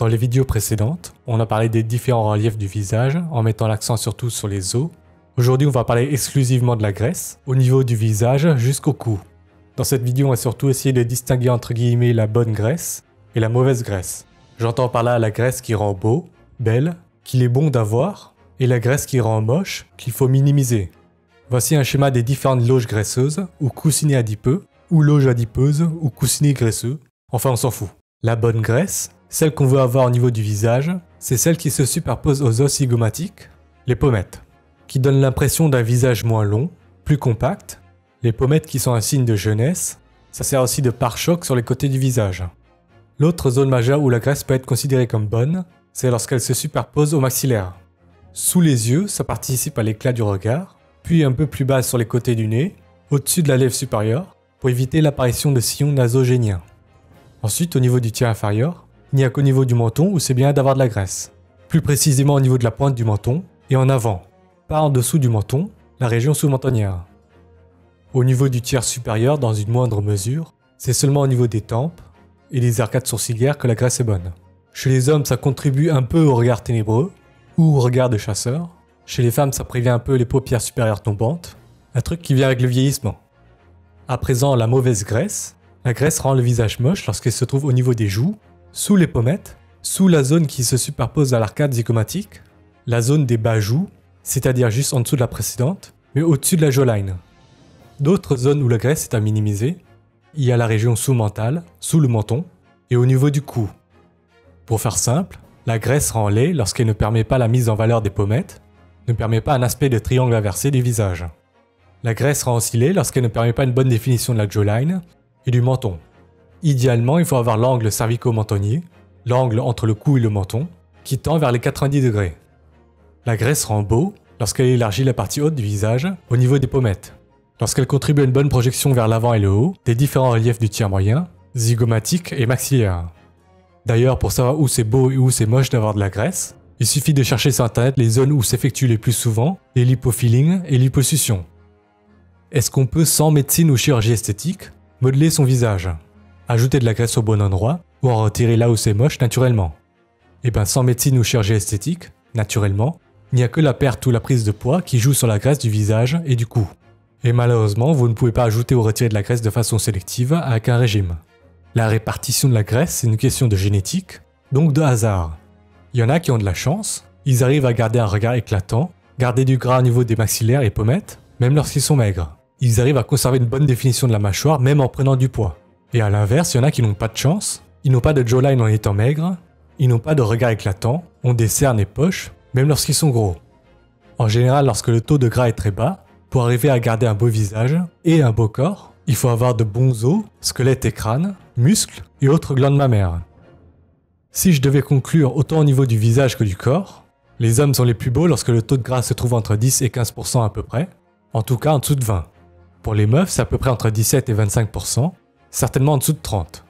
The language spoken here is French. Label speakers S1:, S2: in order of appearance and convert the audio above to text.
S1: Dans les vidéos précédentes, on a parlé des différents reliefs du visage en mettant l'accent surtout sur les os. Aujourd'hui, on va parler exclusivement de la graisse, au niveau du visage jusqu'au cou. Dans cette vidéo, on va surtout essayer de distinguer entre guillemets la bonne graisse et la mauvaise graisse. J'entends par là la graisse qui rend beau, belle, qu'il est bon d'avoir, et la graisse qui rend moche, qu'il faut minimiser. Voici un schéma des différentes loges graisseuses, ou coussinets adipeux, ou loges adipeuses, ou coussinets graisseux. Enfin, on s'en fout. La bonne graisse, celle qu'on veut avoir au niveau du visage, c'est celle qui se superpose aux os zygomatiques, les pommettes, qui donnent l'impression d'un visage moins long, plus compact. Les pommettes qui sont un signe de jeunesse, ça sert aussi de pare-choc sur les côtés du visage. L'autre zone majeure où la graisse peut être considérée comme bonne, c'est lorsqu'elle se superpose au maxillaire. Sous les yeux, ça participe à l'éclat du regard, puis un peu plus bas sur les côtés du nez, au-dessus de la lèvre supérieure, pour éviter l'apparition de sillons nasogéniens. Ensuite, au niveau du tiers inférieur, il n'y a qu'au niveau du menton où c'est bien d'avoir de la graisse. Plus précisément au niveau de la pointe du menton et en avant, pas en dessous du menton, la région sous-mentonnière. Au niveau du tiers supérieur, dans une moindre mesure, c'est seulement au niveau des tempes et des arcades sourcilières que la graisse est bonne. Chez les hommes, ça contribue un peu au regard ténébreux ou au regard de chasseur. Chez les femmes, ça prévient un peu les paupières supérieures tombantes, un truc qui vient avec le vieillissement. À présent, la mauvaise graisse. La graisse rend le visage moche lorsqu'elle se trouve au niveau des joues, sous les pommettes, sous la zone qui se superpose à l'arcade zygomatique, la zone des bas joues, c'est-à-dire juste en dessous de la précédente, mais au-dessus de la jawline. D'autres zones où la graisse est à minimiser, il y a la région sous-mentale, sous le menton, et au niveau du cou. Pour faire simple, la graisse rend laid lorsqu'elle ne permet pas la mise en valeur des pommettes, ne permet pas un aspect de triangle inversé des visages. La graisse rend aussi laid lorsqu'elle ne permet pas une bonne définition de la jawline et du menton. Idéalement, il faut avoir l'angle cervico-mentonnier, l'angle entre le cou et le menton, qui tend vers les 90 degrés. La graisse rend beau lorsqu'elle élargit la partie haute du visage au niveau des pommettes, lorsqu'elle contribue à une bonne projection vers l'avant et le haut des différents reliefs du tiers moyen, zygomatique et maxillaire. D'ailleurs, pour savoir où c'est beau et où c'est moche d'avoir de la graisse, il suffit de chercher sur internet les zones où s'effectuent les plus souvent les lipofillings et liposuctions. Est-ce qu'on peut, sans médecine ou chirurgie esthétique, modeler son visage, ajouter de la graisse au bon endroit ou en retirer là où c'est moche naturellement? Et bien sans médecine ou chirurgie esthétique, naturellement, il n'y a que la perte ou la prise de poids qui joue sur la graisse du visage et du cou. Et malheureusement, vous ne pouvez pas ajouter ou retirer de la graisse de façon sélective avec un régime. La répartition de la graisse, c'est une question de génétique, donc de hasard. Il y en a qui ont de la chance, ils arrivent à garder un regard éclatant, garder du gras au niveau des maxillaires et pommettes, même lorsqu'ils sont maigres. Ils arrivent à conserver une bonne définition de la mâchoire même en prenant du poids. Et à l'inverse, il y en a qui n'ont pas de chance, ils n'ont pas de jawline en étant maigres, ils n'ont pas de regard éclatant, ont des cernes et poches, même lorsqu'ils sont gros. En général, lorsque le taux de gras est très bas, pour arriver à garder un beau visage et un beau corps, il faut avoir de bons os, squelette et crâne, muscles et autres glandes mammaires. Si je devais conclure autant au niveau du visage que du corps, les hommes sont les plus beaux lorsque le taux de gras se trouve entre 10 et 15% à peu près, en tout cas en dessous de 20. Pour les meufs, c'est à peu près entre 17 et 25%, certainement en dessous de 30.